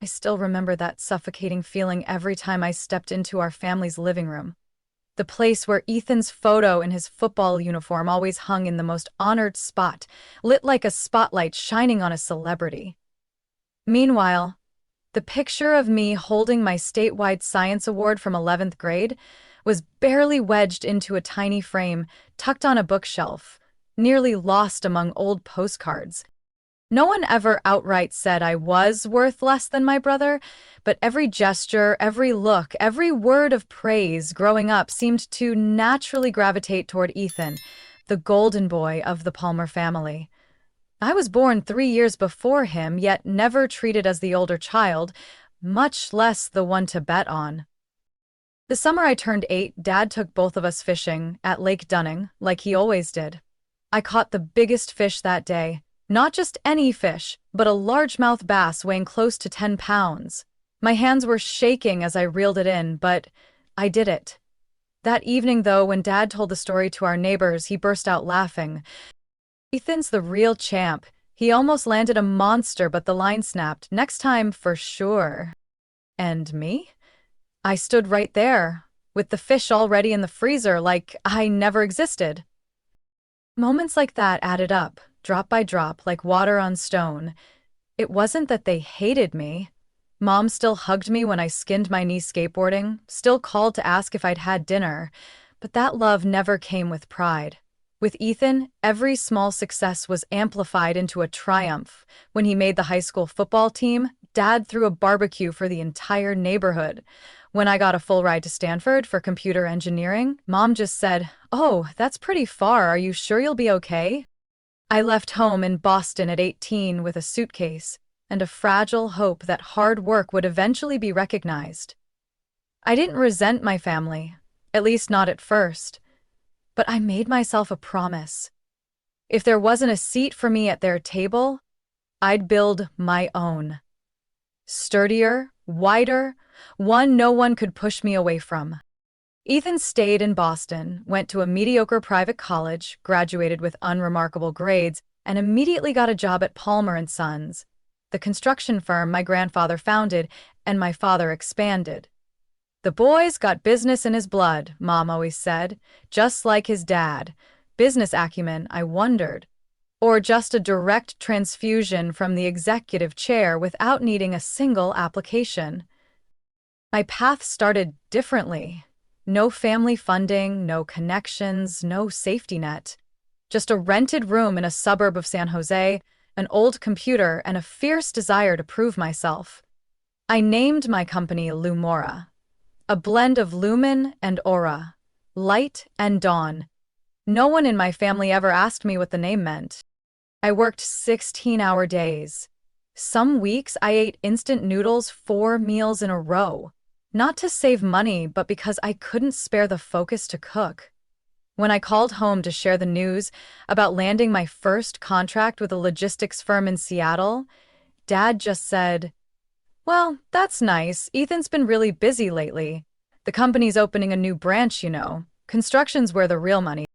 I still remember that suffocating feeling every time I stepped into our family's living room. The place where Ethan's photo in his football uniform always hung in the most honored spot, lit like a spotlight shining on a celebrity. Meanwhile, the picture of me holding my statewide science award from 11th grade was barely wedged into a tiny frame tucked on a bookshelf, nearly lost among old postcards. No one ever outright said I was worth less than my brother, but every gesture, every look, every word of praise growing up seemed to naturally gravitate toward Ethan, the golden boy of the Palmer family. I was born 3 years before him, yet never treated as the older child, much less the one to bet on. The summer I turned 8, Dad took both of us fishing at Lake Dunning, like he always did. I caught the biggest fish that day. Not just any fish, but a largemouth bass weighing close to 10 pounds. My hands were shaking as I reeled it in, but I did it. That evening, though, when Dad told the story to our neighbors, he burst out laughing. Ethan's the real champ. He almost landed a monster, but the line snapped. Next time, for sure. And me? I stood right there, with the fish already in the freezer, like I never existed. Moments like that added up, drop by drop, like water on stone. It wasn't that they hated me. Mom still hugged me when I skinned my knee skateboarding, still called to ask if I'd had dinner, but that love never came with pride. With Ethan, every small success was amplified into a triumph. When he made the high school football team, Dad threw a barbecue for the entire neighborhood. When I got a full ride to Stanford for computer engineering, Mom just said, "Oh, that's pretty far. Are you sure you'll be okay?" I left home in Boston at 18 with a suitcase and a fragile hope that hard work would eventually be recognized. I didn't resent my family, at least not at first, but I made myself a promise. If there wasn't a seat for me at their table, I'd build my own. Sturdier, wider, one no one could push me away from. Ethan stayed in Boston, went to a mediocre private college, graduated with unremarkable grades, and immediately got a job at Palmer and Sons, the construction firm my grandfather founded and my father expanded. The boy's got business in his blood, Mom always said, just like his dad. Business acumen, I wondered. Or just a direct transfusion from the executive chair without needing a single application. My path started differently. No family funding, no connections, no safety net. Just a rented room in a suburb of San Jose, an old computer, and a fierce desire to prove myself. I named my company Lumora, a blend of lumen and aura, light and dawn. No one in my family ever asked me what the name meant. I worked 16-hour days. Some weeks I ate instant noodles 4 meals in a row. Not to save money, but because I couldn't spare the focus to cook. When I called home to share the news about landing my first contract with a logistics firm in Seattle, Dad just said, "Well, that's nice. Ethan's been really busy lately. The company's opening a new branch, you know. Construction's where the real money."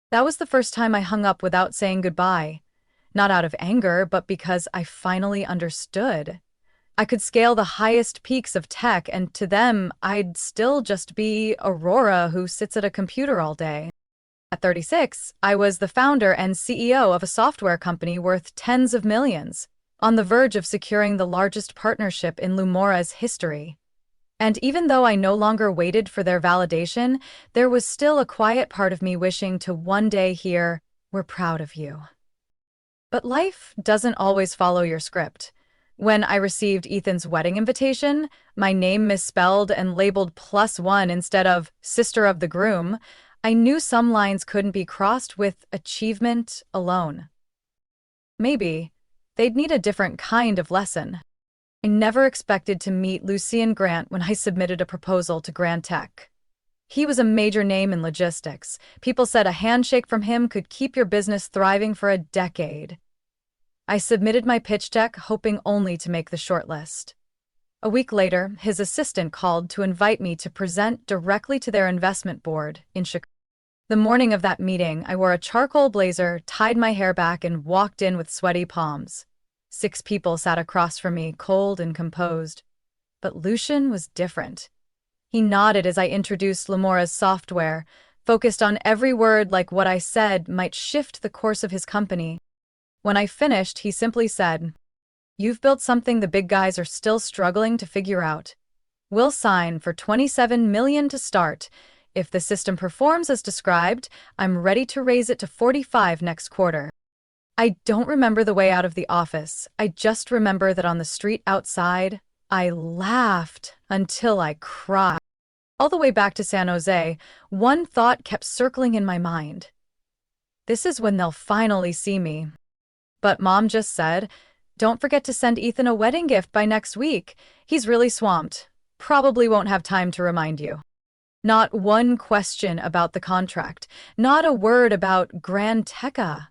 That was the first time I hung up without saying goodbye. Not out of anger, but because I finally understood. I could scale the highest peaks of tech, and to them, I'd still just be Aurora who sits at a computer all day. At 36, I was the founder and CEO of a software company worth tens of millions, on the verge of securing the largest partnership in Lumora's history. And even though I no longer waited for their validation, there was still a quiet part of me wishing to one day hear, "We're proud of you." But life doesn't always follow your script. When I received Ethan's wedding invitation, my name misspelled and labeled +1 instead of sister of the groom, I knew some lines couldn't be crossed with achievement alone. Maybe they'd need a different kind of lesson. I never expected to meet Lucien Grant when I submitted a proposal to Grand Tech. He was a major name in logistics. People said a handshake from him could keep your business thriving for a decade. I submitted my pitch deck, hoping only to make the shortlist. A week later, his assistant called to invite me to present directly to their investment board in Chicago. The morning of that meeting, I wore a charcoal blazer, tied my hair back, and walked in with sweaty palms. 6 people sat across from me, cold and composed. But Lucian was different. He nodded as I introduced Lamora's software, focused on every word like what I said might shift the course of his company. When I finished, he simply said, "You've built something the big guys are still struggling to figure out. We'll sign for $27 million to start. If the system performs as described, I'm ready to raise it to 45 next quarter." I don't remember the way out of the office. I just remember that on the street outside, I laughed until I cried. All the way back to San Jose, one thought kept circling in my mind. This is when they'll finally see me. But Mom just said, "Don't forget to send Ethan a wedding gift by next week. He's really swamped. Probably won't have time to remind you." Not one question about the contract. Not a word about Grand Teca.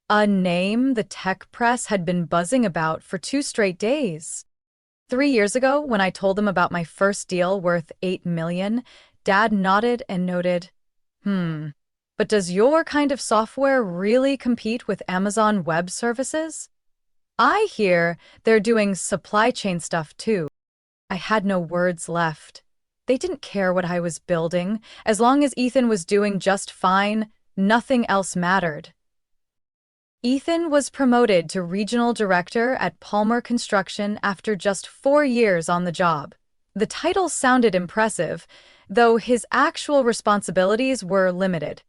A name the tech press had been buzzing about for 2 straight days. 3 years ago, when I told them about my first deal worth $8 million, Dad nodded and noted, But does your kind of software really compete with Amazon Web Services? I hear they're doing supply chain stuff too." I had no words left. They didn't care what I was building. As long as Ethan was doing just fine, nothing else mattered. Ethan was promoted to regional director at Palmer Construction after just 4 years on the job. The title sounded impressive, though his actual responsibilities were limited.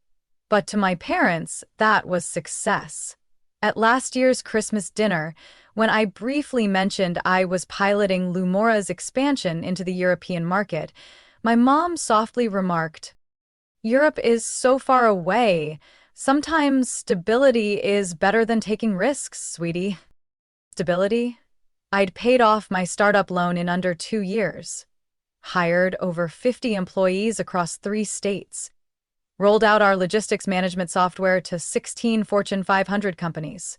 But to my parents, that was success. At last year's Christmas dinner, when I briefly mentioned I was piloting Lumora's expansion into the European market, my mom softly remarked, "Europe is so far away. Sometimes stability is better than taking risks, sweetie." Stability? I'd paid off my startup loan in under 2 years, hired over 50 employees across 3 states, rolled out our logistics management software to 16 Fortune 500 companies.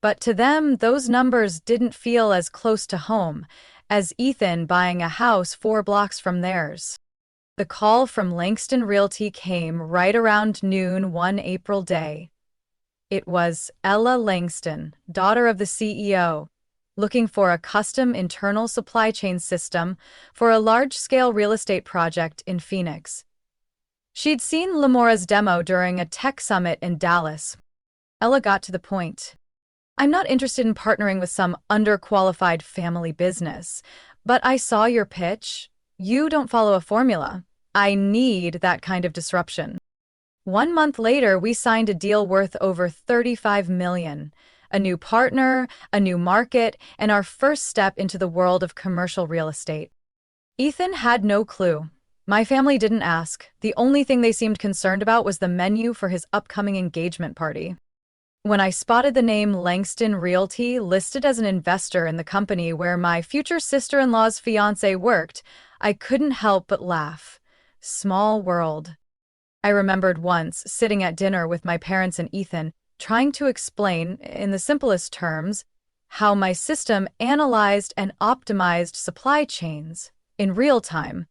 But to them, those numbers didn't feel as close to home as Ethan buying a house 4 blocks from theirs. The call from Langston Realty came right around noon one April day. It was Ella Langston, daughter of the CEO, looking for a custom internal supply chain system for a large-scale real estate project in Phoenix. She'd seen Lamora's demo during a tech summit in Dallas. Ella got to the point. "I'm not interested in partnering with some underqualified family business, but I saw your pitch. You don't follow a formula. I need that kind of disruption." 1 month later, we signed a deal worth over $35 million. A new partner, a new market, and our first step into the world of commercial real estate. Ethan had no clue. My family didn't ask. The only thing they seemed concerned about was the menu for his upcoming engagement party. When I spotted the name Langston Realty listed as an investor in the company where my future sister-in-law's fiancé worked, I couldn't help but laugh. Small world. I remembered once sitting at dinner with my parents and Ethan, trying to explain, in the simplest terms, how my system analyzed and optimized supply chains in real time.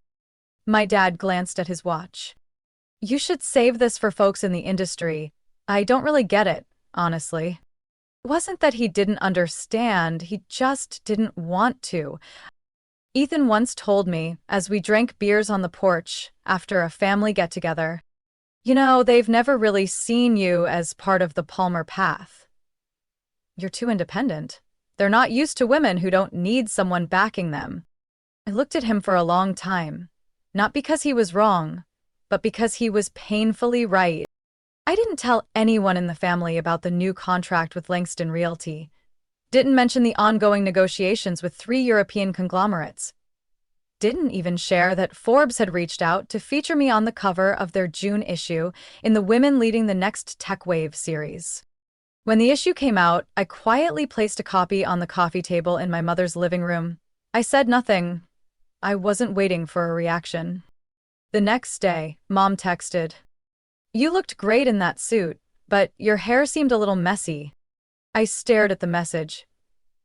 My dad glanced at his watch. "You should save this for folks in the industry. I don't really get it, honestly." It wasn't that he didn't understand, he just didn't want to. Ethan once told me, as we drank beers on the porch after a family get-together, "They've never really seen you as part of the Palmer path. You're too independent. They're not used to women who don't need someone backing them." I looked at him for a long time, not because he was wrong, but because he was painfully right. I didn't tell anyone in the family about the new contract with Langston Realty. Didn't mention the ongoing negotiations with 3 European conglomerates. Didn't even share that Forbes had reached out to feature me on the cover of their June issue in the Women Leading the Next Tech Wave series. When the issue came out, I quietly placed a copy on the coffee table in my mother's living room. I said nothing. I wasn't waiting for a reaction. The next day, Mom texted, "You looked great in that suit, but your hair seemed a little messy." I stared at the message,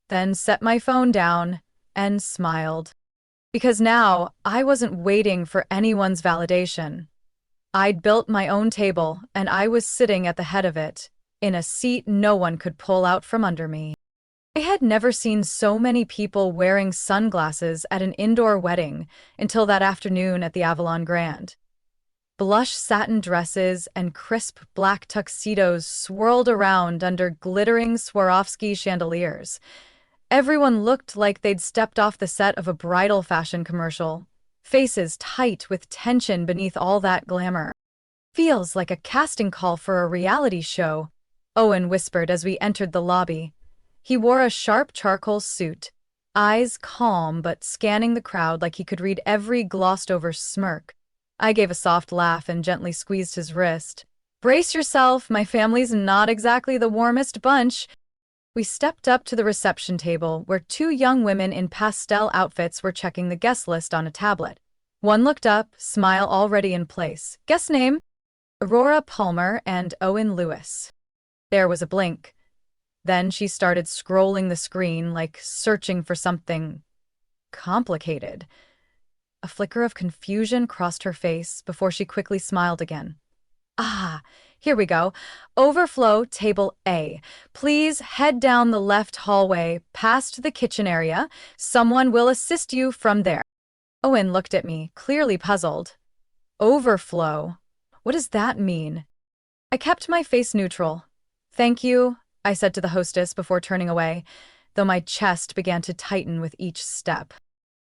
then set my phone down and smiled. Because now I wasn't waiting for anyone's validation. I'd built my own table, and I was sitting at the head of it, in a seat no one could pull out from under me. I had never seen so many people wearing sunglasses at an indoor wedding until that afternoon at the Avalon Grand. Blush satin dresses and crisp black tuxedos swirled around under glittering Swarovski chandeliers. Everyone looked like they'd stepped off the set of a bridal fashion commercial, faces tight with tension beneath all that glamour. Feels like a casting call for a reality show, Owen whispered as we entered the lobby. He wore a sharp charcoal suit, eyes calm but scanning the crowd like he could read every glossed-over smirk. I gave a soft laugh and gently squeezed his wrist. "Brace yourself, my family's not exactly the warmest bunch." We stepped up to the reception table, where two young women in pastel outfits were checking the guest list on a tablet. One looked up, smile already in place. "Guest name?" "Aurora Palmer and Owen Lewis." There was a blink. Then she started scrolling the screen like searching for something complicated. A flicker of confusion crossed her face before she quickly smiled again. "Ah, here we go. Overflow table A. Please head down the left hallway past the kitchen area. Someone will assist you from there." Owen looked at me, clearly puzzled. "Overflow? What does that mean?" I kept my face neutral. "Thank you," I said to the hostess before turning away, though my chest began to tighten with each step.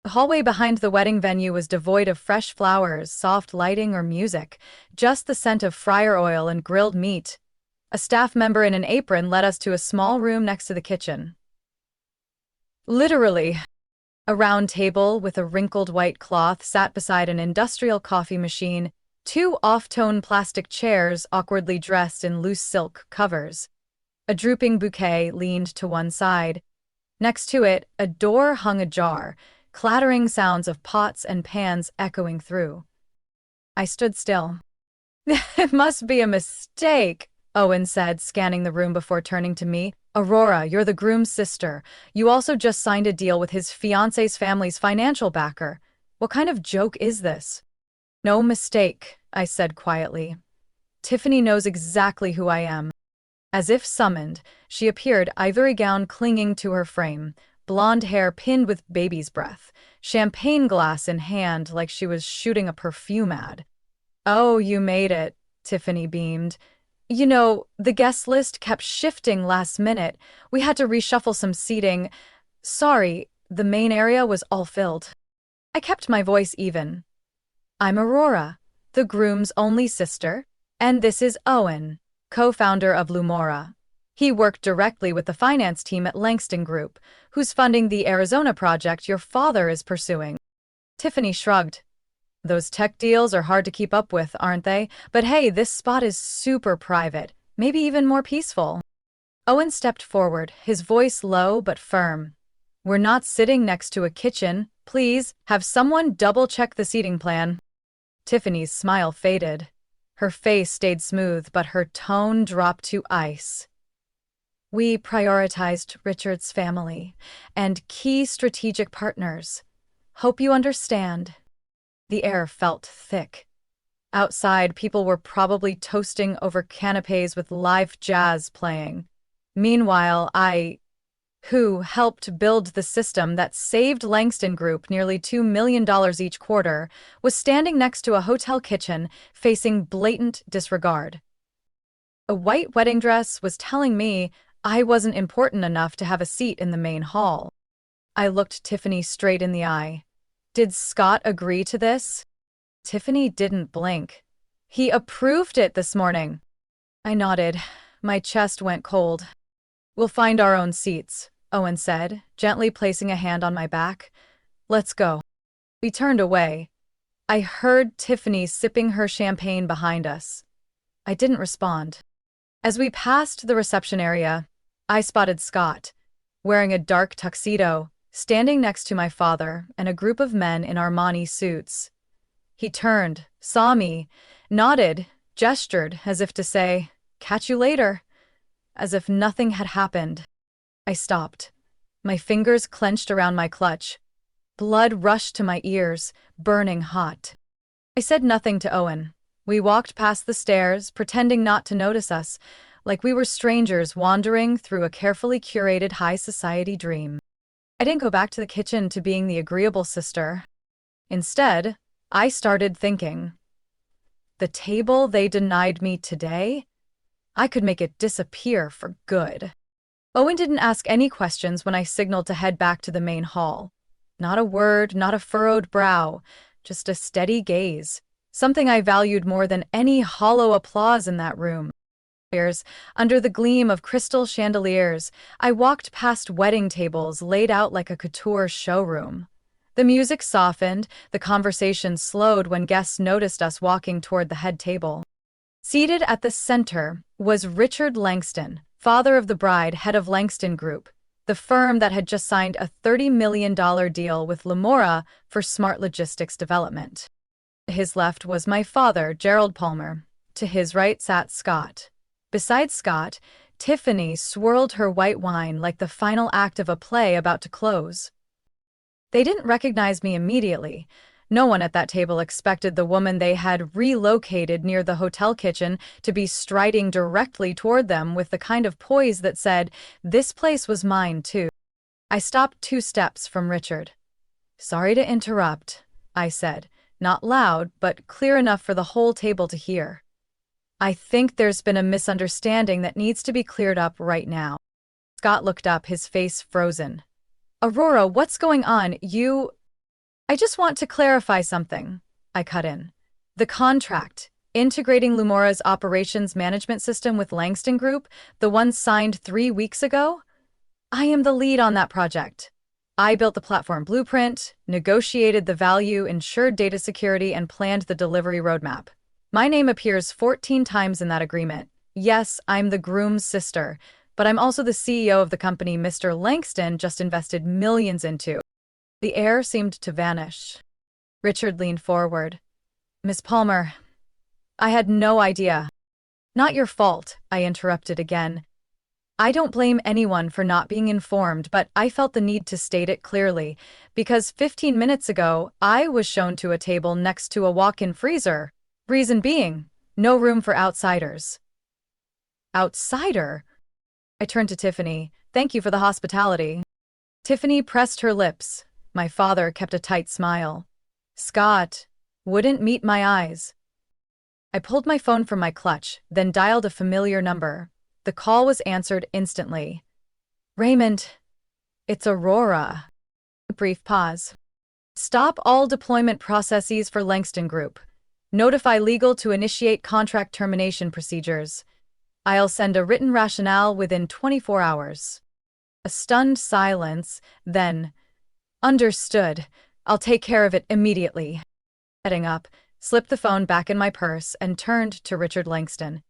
The hallway behind the wedding venue was devoid of fresh flowers, soft lighting, or music, just the scent of fryer oil and grilled meat. A staff member in an apron led us to a small room next to the kitchen. Literally, a round table with a wrinkled white cloth sat beside an industrial coffee machine, two off-tone plastic chairs awkwardly dressed in loose silk covers. A drooping bouquet leaned to one side. Next to it, a door hung ajar, clattering sounds of pots and pans echoing through. I stood still. "It must be a mistake," Owen said, scanning the room before turning to me. "Aurora, you're the groom's sister. You also just signed a deal with his fiancé's family's financial backer. What kind of joke is this?" "No mistake," I said quietly. "Tiffany knows exactly who I am." As if summoned, she appeared, ivory gown clinging to her frame, blonde hair pinned with baby's breath, champagne glass in hand like she was shooting a perfume ad. "Oh, you made it," Tiffany beamed. "You know, the guest list kept shifting last minute. We had to reshuffle some seating. Sorry, the main area was all filled." I kept my voice even. "I'm Aurora, the groom's only sister, and this is Owen, co-founder of Lumora. He worked directly with the finance team at Langston Group, who's funding the Arizona project your father is pursuing." Tiffany shrugged. "Those tech deals are hard to keep up with, aren't they? But hey, this spot is super private, maybe even more peaceful." Owen stepped forward, his voice low but firm. "We're not sitting next to a kitchen. Please, have someone double-check the seating plan." Tiffany's smile faded. Her face stayed smooth, but her tone dropped to ice. "We prioritized Richard's family and key strategic partners. Hope you understand." The air felt thick. Outside, people were probably toasting over canapes with live jazz playing. Meanwhile, who helped build the system that saved Langston Group nearly $2 million each quarter, was standing next to a hotel kitchen, facing blatant disregard. A white wedding dress was telling me I wasn't important enough to have a seat in the main hall. I looked Tiffany straight in the eye. "Did Scott agree to this?" Tiffany didn't blink. "He approved it this morning." I nodded. My chest went cold. "We'll find our own seats," Owen said, gently placing a hand on my back. "Let's go." We turned away. I heard Tiffany sipping her champagne behind us. I didn't respond. As we passed the reception area, I spotted Scott, wearing a dark tuxedo, standing next to my father and a group of men in Armani suits. He turned, saw me, nodded, gestured as if to say, "Catch you later," as if nothing had happened. I stopped. My fingers clenched around my clutch. Blood rushed to my ears, burning hot. I said nothing to Owen. We walked past the stairs, pretending not to notice us, like we were strangers wandering through a carefully curated high society dream. I didn't go back to the kitchen to being the agreeable sister. Instead, I started thinking, the table they denied me today, I could make it disappear for good. Owen didn't ask any questions when I signaled to head back to the main hall. Not a word, not a furrowed brow, just a steady gaze, something I valued more than any hollow applause in that room. Under the gleam of crystal chandeliers, I walked past wedding tables laid out like a couture showroom. The music softened, the conversation slowed when guests noticed us walking toward the head table. Seated at the center was Richard Langston, father of the bride, head of Langston Group, the firm that had just signed a $30 million deal with Lamora for smart logistics development. To his left was my father, Gerald Palmer. To his right sat Scott. Beside Scott, Tiffany swirled her white wine like the final act of a play about to close. They didn't recognize me immediately. No one at that table expected the woman they had relocated near the hotel kitchen to be striding directly toward them with the kind of poise that said, "This place was mine, too." I stopped 2 steps from Richard. "Sorry to interrupt," I said, not loud, but clear enough for the whole table to hear. "I think there's been a misunderstanding that needs to be cleared up right now." Scott looked up, his face frozen. "Aurora, what's going on? I just want to clarify something," I cut in. "The contract, integrating Lumora's operations management system with Langston Group, the one signed 3 weeks ago? I am the lead on that project. I built the platform blueprint, negotiated the value, ensured data security, and planned the delivery roadmap. My name appears 14 times in that agreement. Yes, I'm the groom's sister, but I'm also the CEO of the company Mr. Langston just invested millions into." The air seemed to vanish. Richard leaned forward. "Miss Palmer, I had no idea." "Not your fault," I interrupted again. "I don't blame anyone for not being informed, but I felt the need to state it clearly, because 15 minutes ago, I was shown to a table next to a walk-in freezer. Reason being, no room for outsiders." "Outsider?" I turned to Tiffany. "Thank you for the hospitality." Tiffany pressed her lips. My father kept a tight smile. Scott wouldn't meet my eyes. I pulled my phone from my clutch, then dialed a familiar number. The call was answered instantly. "Raymond, it's Aurora." A brief pause. "Stop all deployment processes for Langston Group. Notify legal to initiate contract termination procedures. I'll send a written rationale within 24 hours. A stunned silence, then, "Understood. I'll take care of it immediately." Heading up, slipped the phone back in my purse and turned to Richard Langston.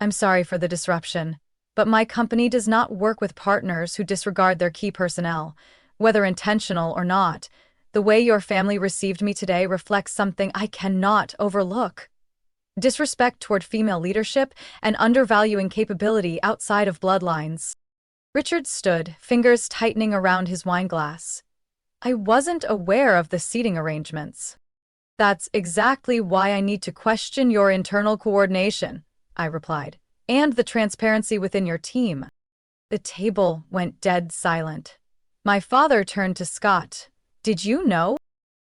"I'm sorry for the disruption, but my company does not work with partners who disregard their key personnel, whether intentional or not. The way your family received me today reflects something I cannot overlook. Disrespect toward female leadership and undervaluing capability outside of bloodlines." Richard stood, fingers tightening around his wine glass. "I wasn't aware of the seating arrangements." "That's exactly why I need to question your internal coordination," I replied, "and the transparency within your team." The table went dead silent. My father turned to Scott. "Did you know?"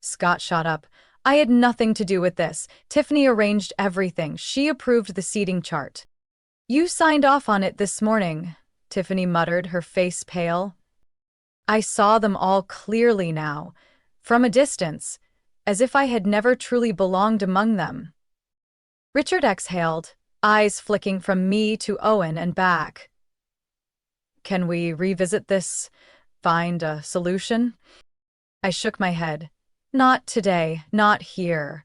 Scott shot up. "I had nothing to do with this. Tiffany arranged everything. She approved the seating chart." "You signed off on it this morning," Tiffany muttered, her face pale. I saw them all clearly now, from a distance, as if I had never truly belonged among them. Richard exhaled, eyes flicking from me to Owen and back. "Can we revisit this? Find a solution?" I shook my head. "Not today, not here.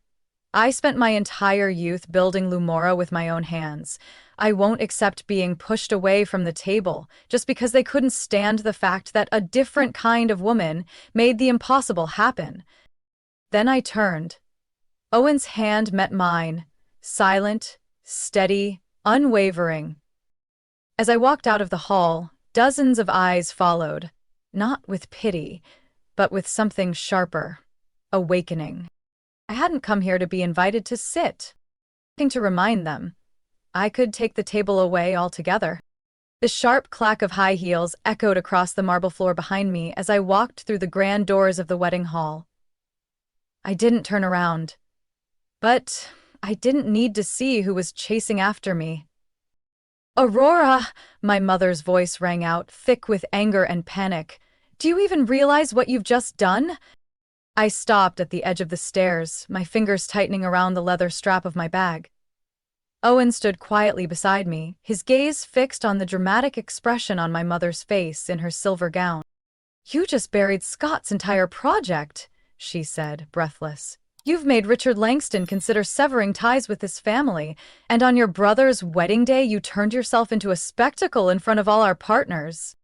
I spent my entire youth building Lumora with my own hands. I won't accept being pushed away from the table just because they couldn't stand the fact that a different kind of woman made the impossible happen." Then I turned. Owen's hand met mine, silent, steady, unwavering. As I walked out of the hall, dozens of eyes followed, not with pity, but with something sharper, awakening. I hadn't come here to be invited to sit. Nothing to remind them. I could take the table away altogether. The sharp clack of high heels echoed across the marble floor behind me as I walked through the grand doors of the wedding hall. I didn't turn around, but I didn't need to see who was chasing after me. Aurora! My mother's voice rang out, thick with anger and panic. Do you even realize what you've just done? I stopped at the edge of the stairs, my fingers tightening around the leather strap of my bag. Owen stood quietly beside me, his gaze fixed on the dramatic expression on my mother's face in her silver gown. You just buried Scott's entire project, she said, breathless. You've made Richard Langston consider severing ties with his family, and on your brother's wedding day you turned yourself into a spectacle in front of all our partners.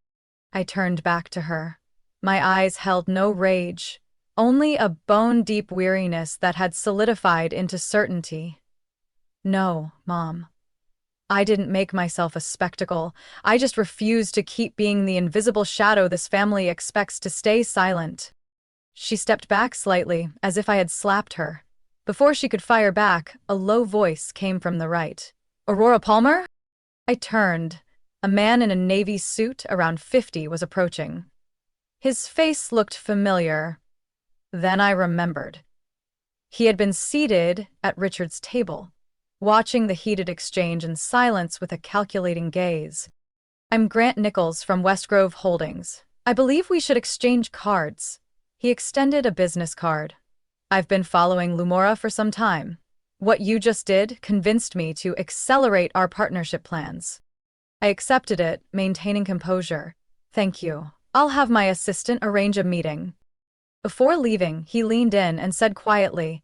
I turned back to her. My eyes held no rage, only a bone-deep weariness that had solidified into certainty. No, Mom. I didn't make myself a spectacle. I just refused to keep being the invisible shadow this family expects to stay silent. She stepped back slightly, as if I had slapped her. Before she could fire back, a low voice came from the right. Aurora Palmer? I turned. A man in a navy suit, around 50, was approaching. His face looked familiar. Then I remembered. He had been seated at Richard's table, watching the heated exchange in silence with a calculating gaze. I'm Grant Nichols from Westgrove Holdings. I believe we should exchange cards. He extended a business card. I've been following Lumora for some time. What you just did convinced me to accelerate our partnership plans. I accepted it, maintaining composure. Thank you. I'll have my assistant arrange a meeting. Before leaving, he leaned in and said quietly,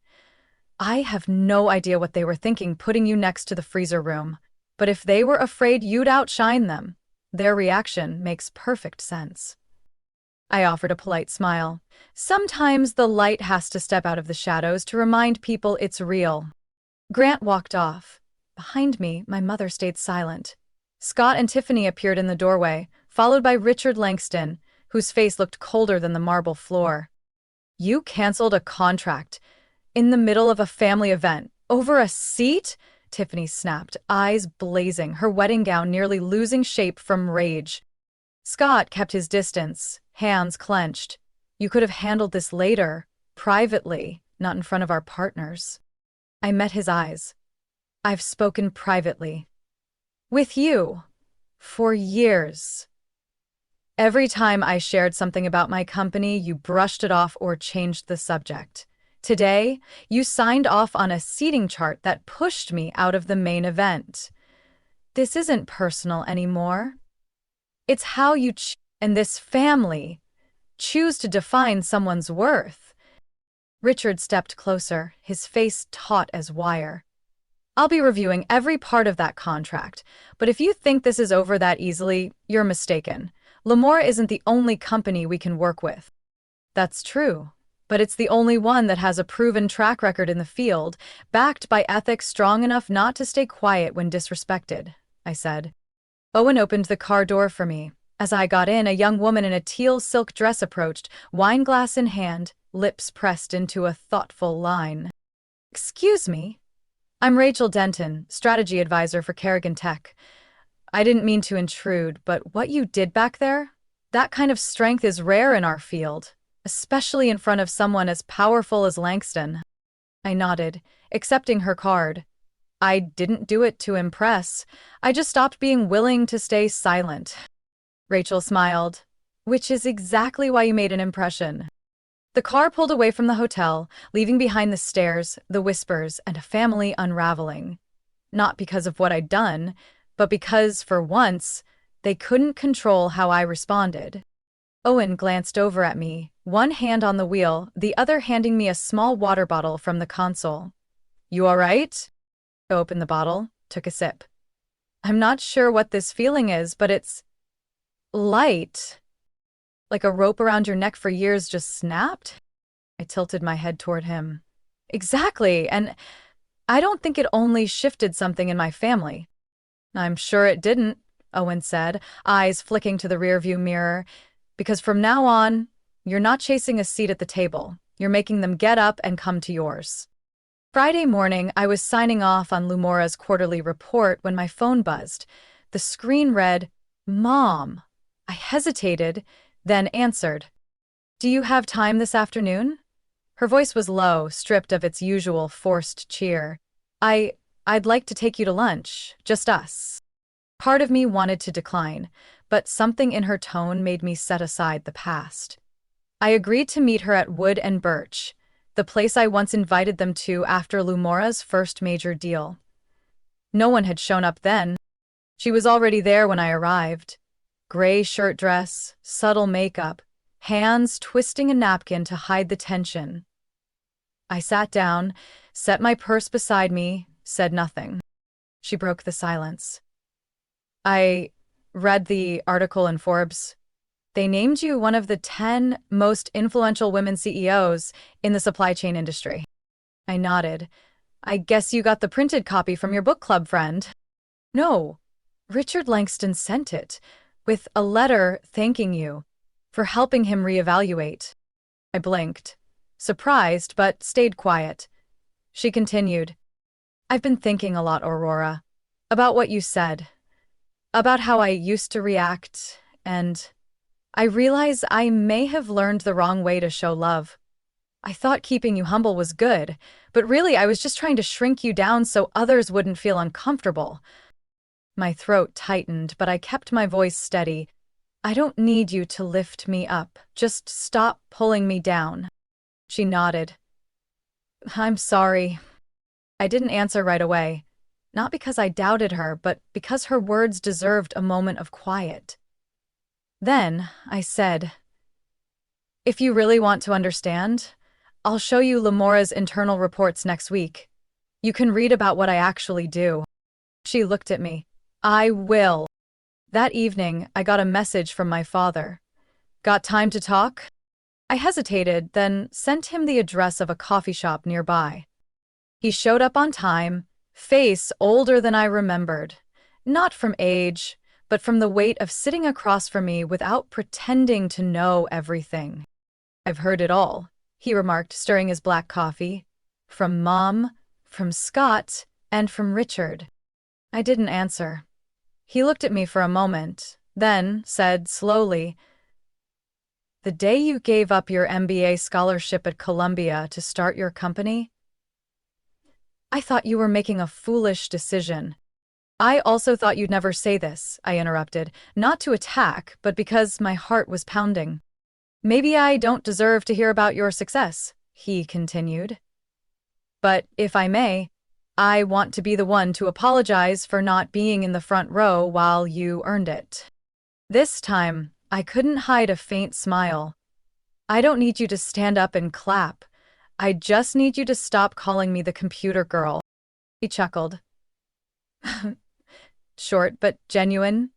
I have no idea what they were thinking putting you next to the freezer room, but if they were afraid you'd outshine them, their reaction makes perfect sense. I offered a polite smile. Sometimes the light has to step out of the shadows to remind people it's real. Grant walked off. Behind me, my mother stayed silent. Scott and Tiffany appeared in the doorway, followed by Richard Langston, whose face looked colder than the marble floor. You canceled a contract in the middle of a family event over a seat? Tiffany snapped, eyes blazing, her wedding gown nearly losing shape from rage. Scott kept his distance, hands clenched. You could have handled this later, privately, not in front of our partners. I met his eyes. I've spoken privately. With you. For years. Every time I shared something about my company, you brushed it off or changed the subject. Today, you signed off on a seating chart that pushed me out of the main event. This isn't personal anymore. It's how you and this family choose to define someone's worth. Richard stepped closer, his face taut as wire. I'll be reviewing every part of that contract, but if you think this is over that easily, you're mistaken. Lumora isn't the only company we can work with. That's true, but it's the only one that has a proven track record in the field, backed by ethics strong enough not to stay quiet when disrespected, I said. Owen opened the car door for me. As I got in, a young woman in a teal silk dress approached, wine glass in hand, lips pressed into a thoughtful line. Excuse me? I'm Rachel Denton, strategy advisor for Kerrigan Tech. I didn't mean to intrude, but what you did back there? That kind of strength is rare in our field, especially in front of someone as powerful as Langston. I nodded, accepting her card. I didn't do it to impress. I just stopped being willing to stay silent. Rachel smiled. Which is exactly why you made an impression. The car pulled away from the hotel, leaving behind the stares, the whispers, and a family unraveling. Not because of what I'd done, but because, for once, they couldn't control how I responded. Owen glanced over at me, one hand on the wheel, the other handing me a small water bottle from the console. You all right? I opened the bottle, took a sip. I'm not sure what this feeling is, but it's light. Like a rope around your neck for years just snapped? I tilted my head toward him. Exactly, and I don't think it only shifted something in my family. I'm sure it didn't, Owen said, eyes flicking to the rearview mirror, because from now on, you're not chasing a seat at the table. You're making them get up and come to yours. Friday morning, I was signing off on Lumora's quarterly report when my phone buzzed. The screen read, "Mom." I hesitated, then answered. "Do you have time this afternoon?" Her voice was low, stripped of its usual forced cheer. I'd like to take you to lunch, just us." Part of me wanted to decline, but something in her tone made me set aside the past. I agreed to meet her at Wood and Birch, the place I once invited them to after Lumora's first major deal. No one had shown up then. She was already there when I arrived. Gray shirt dress, subtle makeup, hands twisting a napkin to hide the tension. I sat down, set my purse beside me, said nothing. She broke the silence. "I read the article in Forbes. They named you one of the 10 most influential women CEOs in the supply chain industry." I nodded. "I guess you got the printed copy from your book club friend." "No, Richard Langston sent it, with a letter thanking you for helping him reevaluate." I blinked, surprised but stayed quiet. She continued, "I've been thinking a lot, Aurora, about what you said, about how I used to react, and I realize I may have learned the wrong way to show love. I thought keeping you humble was good, but really I was just trying to shrink you down so others wouldn't feel uncomfortable." My throat tightened, but I kept my voice steady. "I don't need you to lift me up. Just stop pulling me down." She nodded. "I'm sorry." I didn't answer right away, not because I doubted her, but because her words deserved a moment of quiet. Then I said, "If you really want to understand, I'll show you Lumora's internal reports next week. You can read about what I actually do." She looked at me. "I will." That evening, I got a message from my father. "Got time to talk?" I hesitated, then sent him the address of a coffee shop nearby. He showed up on time, face older than I remembered. Not from age, but from the weight of sitting across from me without pretending to know everything. "I've heard it all," he remarked, stirring his black coffee. "From Mom, from Scott, and from Richard." I didn't answer. He looked at me for a moment, then said slowly, "The day you gave up your MBA scholarship at Columbia to start your company, I thought you were making a foolish decision." "I also thought you'd never say this," I interrupted, not to attack, but because my heart was pounding. "Maybe I don't deserve to hear about your success," he continued. "But if I may, I want to be the one to apologize for not being in the front row while you earned it." This time, I couldn't hide a faint smile. "I don't need you to stand up and clap. I just need you to stop calling me the computer girl." He chuckled. "Short but genuine."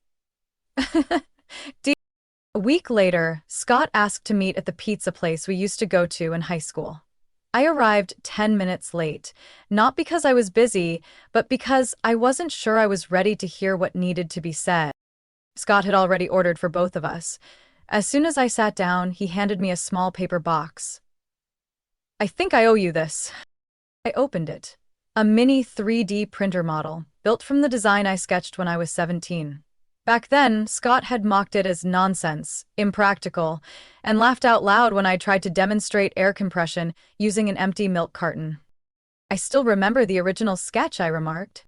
A week later, Scott asked to meet at the pizza place we used to go to in high school. I arrived 10 minutes late, not because I was busy, but because I wasn't sure I was ready to hear what needed to be said. Scott had already ordered for both of us. As soon as I sat down, he handed me a small paper box. "I think I owe you this." I opened it. A mini 3D printer model, built from the design I sketched when I was 17. Back then, Scott had mocked it as nonsense, impractical, and laughed out loud when I tried to demonstrate air compression using an empty milk carton. "I still remember the original sketch," I remarked.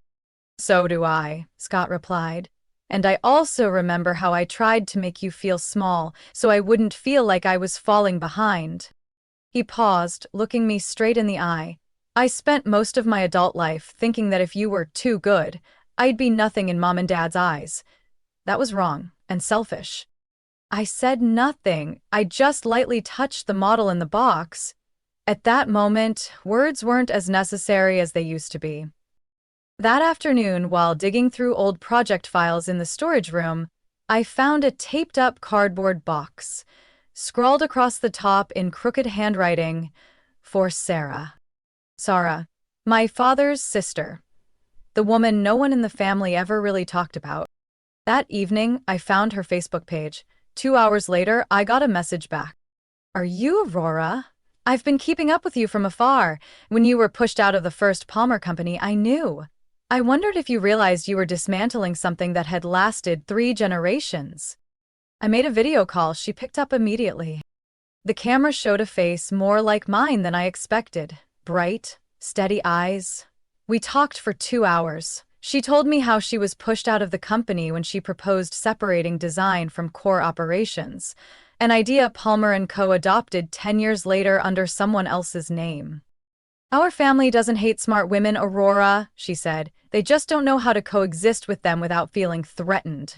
"So do I," Scott replied. "And I also remember how I tried to make you feel small so I wouldn't feel like I was falling behind." He paused, looking me straight in the eye. "I spent most of my adult life thinking that if you were too good, I'd be nothing in Mom and Dad's eyes. That was wrong and selfish." I said nothing. I just lightly touched the model in the box. At that moment, words weren't as necessary as they used to be. That afternoon, while digging through old project files in the storage room, I found a taped-up cardboard box. Scrawled across the top in crooked handwriting, "For Sarah." Sarah, my father's sister. The woman no one in the family ever really talked about. That evening, I found her Facebook page. 2 hours later, I got a message back. "Are you Aurora? I've been keeping up with you from afar. When you were pushed out of the first Palmer company, I knew. I wondered if you realized you were dismantling something that had lasted 3 generations. I made a video call she picked up immediately. The camera showed a face more like mine than I expected. Bright, steady eyes. We talked for 2 hours. She told me how she was pushed out of the company when she proposed separating design from core operations, an idea Palmer & Co. adopted 10 years later under someone else's name. Our family doesn't hate smart women, Aurora, she said. They just don't know how to coexist with them without feeling threatened.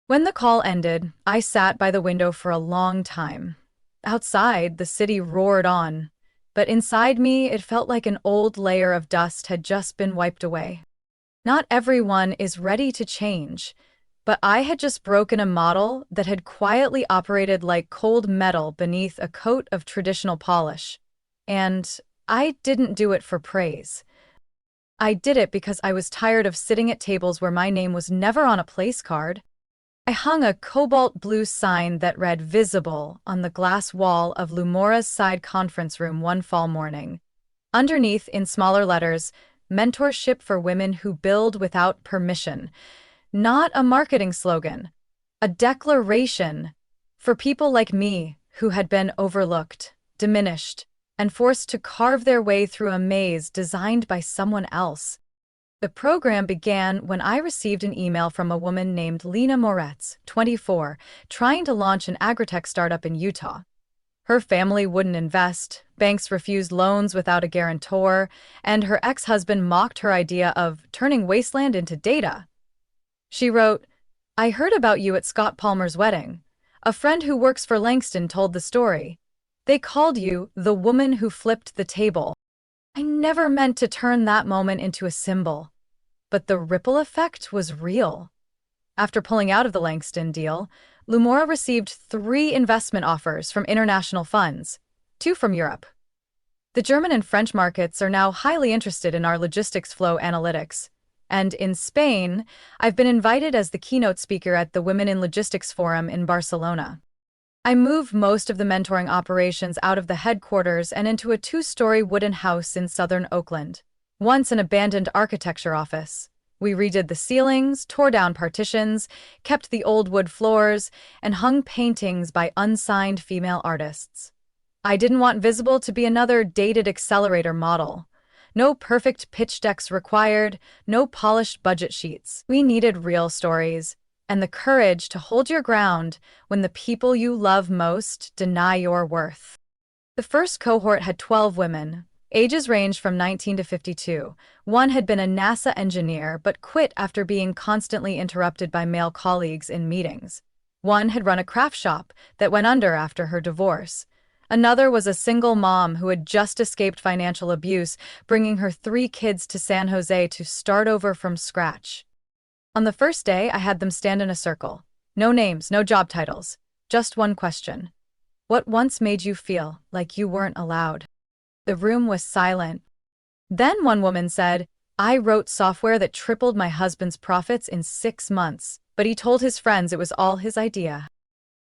When the call ended, I sat by the window for a long time. Outside, the city roared on, but inside me, it felt like an old layer of dust had just been wiped away. Not everyone is ready to change, but I had just broken a model that had quietly operated like cold metal beneath a coat of traditional polish. And I didn't do it for praise. I did it because I was tired of sitting at tables where my name was never on a place card. I hung a cobalt blue sign that read "Visible" on the glass wall of Lumora's side conference room one fall morning. Underneath, in smaller letters, "Mentorship for Women Who Build Without Permission." Not a marketing slogan, a declaration for people like me who had been overlooked, diminished, and forced to carve their way through a maze designed by someone else. The program began when I received an email from a woman named Lena Moretz, 24, trying to launch an agritech startup in Utah. Her family wouldn't invest, banks refused loans without a guarantor, and her ex-husband mocked her idea of turning wasteland into data. She wrote, "I heard about you at Scott Palmer's wedding. A friend who works for Langston told the story. They called you the woman who flipped the table." I never meant to turn that moment into a symbol, but the ripple effect was real. After pulling out of the Langston deal, Lumora received 3 investment offers from international funds, 2 from Europe. The German and French markets are now highly interested in our logistics flow analytics. And in Spain, I've been invited as the keynote speaker at the Women in Logistics Forum in Barcelona. I moved most of the mentoring operations out of the headquarters and into a 2-story wooden house in southern Oakland, once an abandoned architecture office. We redid the ceilings, tore down partitions, kept the old wood floors, and hung paintings by unsigned female artists. I didn't want Visible to be another dated accelerator model. No perfect pitch decks required, no polished budget sheets. We needed real stories, and the courage to hold your ground when the people you love most deny your worth. The first cohort had 12 women. Ages ranged from 19 to 52. One had been a NASA engineer but quit after being constantly interrupted by male colleagues in meetings. One had run a craft shop that went under after her divorce. Another was a single mom who had just escaped financial abuse, bringing her 3 kids to San Jose to start over from scratch. On the first day, I had them stand in a circle. No names, no job titles. Just one question. What once made you feel like you weren't allowed? The room was silent. Then one woman said, "I wrote software that tripled my husband's profits in 6 months, but he told his friends it was all his idea."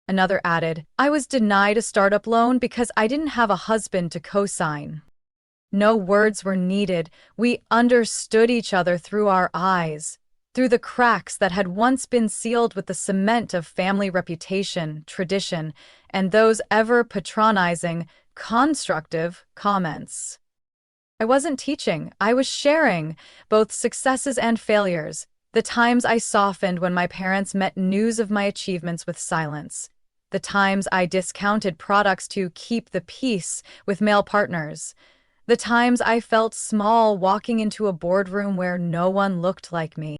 Another added, "I was denied a startup loan because I didn't have a husband to co-sign." No words were needed. We understood each other through our eyes, through the cracks that had once been sealed with the cement of family reputation, tradition, and those ever patronizing, constructive comments. I wasn't teaching, I was sharing, both successes and failures, the times I softened when my parents met news of my achievements with silence, the times I discounted products to keep the peace with male partners, the times I felt small walking into a boardroom where no one looked like me.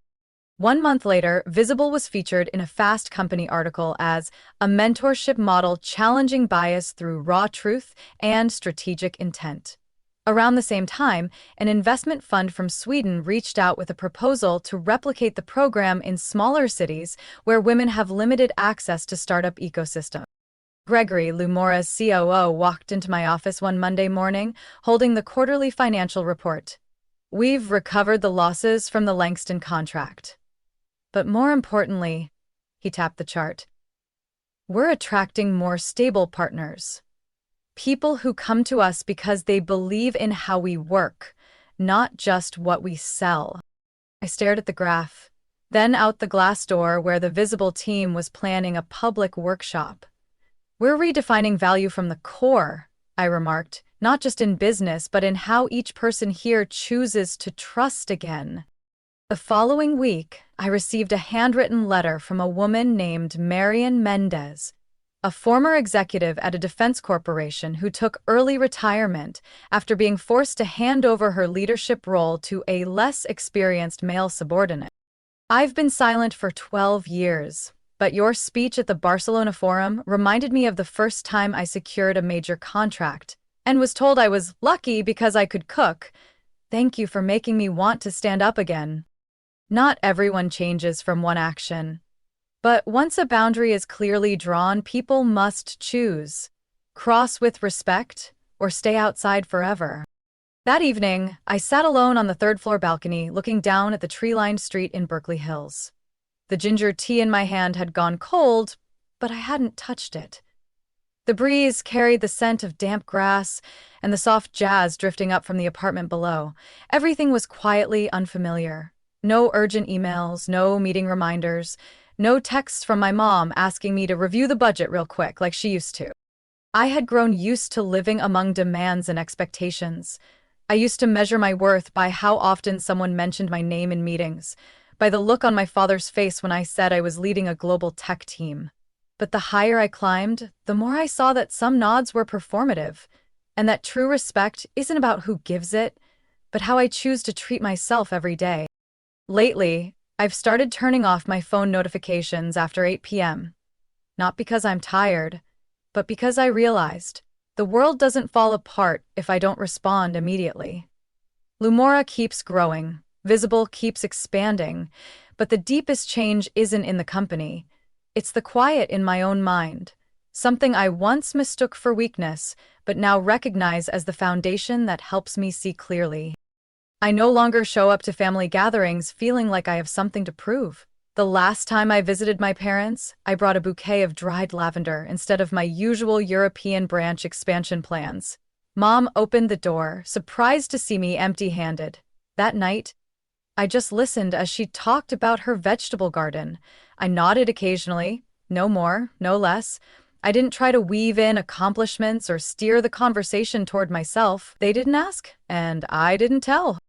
1 month later, Visible was featured in a Fast Company article as a mentorship model challenging bias through raw truth and strategic intent. Around the same time, an investment fund from Sweden reached out with a proposal to replicate the program in smaller cities where women have limited access to startup ecosystems. Gregory, Lumora's COO, walked into my office one Monday morning, holding the quarterly financial report. "We've recovered the losses from the Langston contract. But more importantly," he tapped the chart, "we're attracting more stable partners. People who come to us because they believe in how we work, not just what we sell. I stared at the graph, then out the glass door where the visible team was planning a public workshop. We're redefining value from the core, I remarked, not just in business, but in how each person here chooses to trust again. The following week, I received a handwritten letter from a woman named Marian Mendez, a former executive at a defense corporation who took early retirement after being forced to hand over her leadership role to a less experienced male subordinate. I've been silent for 12 years, but your speech at the Barcelona Forum reminded me of the first time I secured a major contract and was told I was lucky because I could cook. Thank you for making me want to stand up again. Not everyone changes from one action. But once a boundary is clearly drawn, people must choose. Cross with respect or stay outside forever. That evening, I sat alone on the third-floor balcony looking down at the tree-lined street in Berkeley Hills. The ginger tea in my hand had gone cold, but I hadn't touched it. The breeze carried the scent of damp grass and the soft jazz drifting up from the apartment below. Everything was quietly unfamiliar. No urgent emails, no meeting reminders, no texts from my mom asking me to review the budget real quick like she used to. I had grown used to living among demands and expectations. I used to measure my worth by how often someone mentioned my name in meetings, by the look on my father's face when I said I was leading a global tech team. But the higher I climbed, the more I saw that some nods were performative, and that true respect isn't about who gives it, but how I choose to treat myself every day. Lately, I've started turning off my phone notifications after 8 p.m. Not because I'm tired, but because I realized the world doesn't fall apart if I don't respond immediately. Lumora keeps growing, Visible keeps expanding, but the deepest change isn't in the company. It's the quiet in my own mind, something I once mistook for weakness, but now recognize as the foundation that helps me see clearly. I no longer show up to family gatherings feeling like I have something to prove. The last time I visited my parents, I brought a bouquet of dried lavender instead of my usual European branch expansion plans. Mom opened the door, surprised to see me empty-handed. That night, I just listened as she talked about her vegetable garden. I nodded occasionally, no more, no less. I didn't try to weave in accomplishments or steer the conversation toward myself. They didn't ask, and I didn't tell.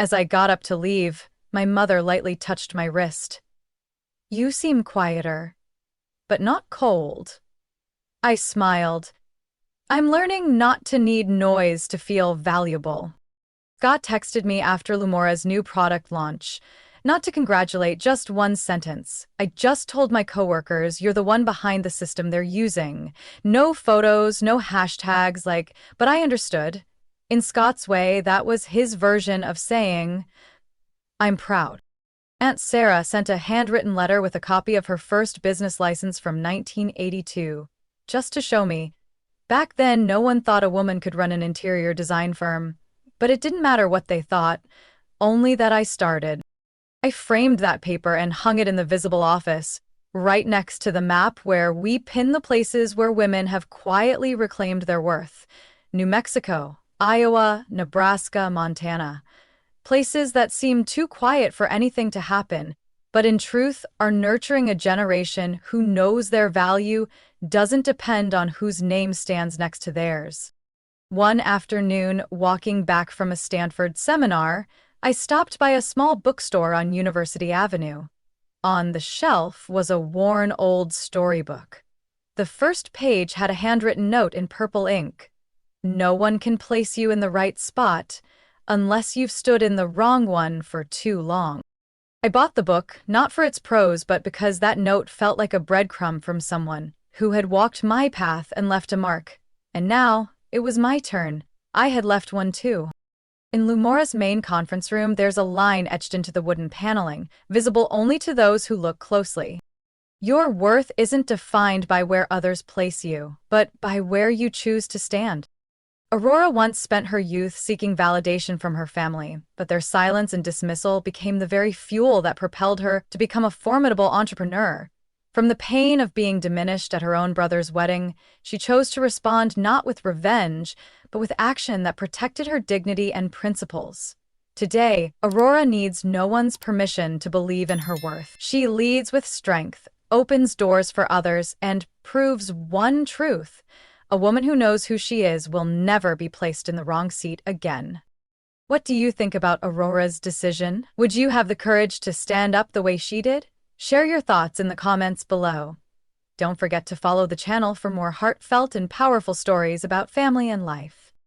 As I got up to leave, my mother lightly touched my wrist. You seem quieter, but not cold. I smiled. I'm learning not to need noise to feel valuable. Scott texted me after Lumora's new product launch. Not to congratulate, just one sentence. I just told my coworkers you're the one behind the system they're using. No photos, no hashtags, but I understood. In Scott's way, that was his version of saying, I'm proud. Aunt Sarah sent a handwritten letter with a copy of her first business license from 1982, just to show me. Back then, no one thought a woman could run an interior design firm, but it didn't matter what they thought, only that I started. I framed that paper and hung it in the Visible office, right next to the map where we pin the places where women have quietly reclaimed their worth. New Mexico, Iowa, Nebraska, Montana. Places that seem too quiet for anything to happen, but in truth are nurturing a generation who knows their value doesn't depend on whose name stands next to theirs. One afternoon, walking back from a Stanford seminar, I stopped by a small bookstore on University Avenue. On the shelf was a worn old storybook. The first page had a handwritten note in purple ink. No one can place you in the right spot unless you've stood in the wrong one for too long. I bought the book, not for its prose, but because that note felt like a breadcrumb from someone who had walked my path and left a mark. And now, it was my turn. I had left one too. In Lumora's main conference room, there's a line etched into the wooden paneling, visible only to those who look closely. Your worth isn't defined by where others place you, but by where you choose to stand. Aurora once spent her youth seeking validation from her family, but their silence and dismissal became the very fuel that propelled her to become a formidable entrepreneur. From the pain of being diminished at her own brother's wedding, she chose to respond not with revenge, but with action that protected her dignity and principles. Today, Aurora needs no one's permission to believe in her worth. She leads with strength, opens doors for others, and proves one truth: a woman who knows who she is will never be placed in the wrong seat again. What do you think about Aurora's decision? Would you have the courage to stand up the way she did? Share your thoughts in the comments below. Don't forget to follow the channel for more heartfelt and powerful stories about family and life.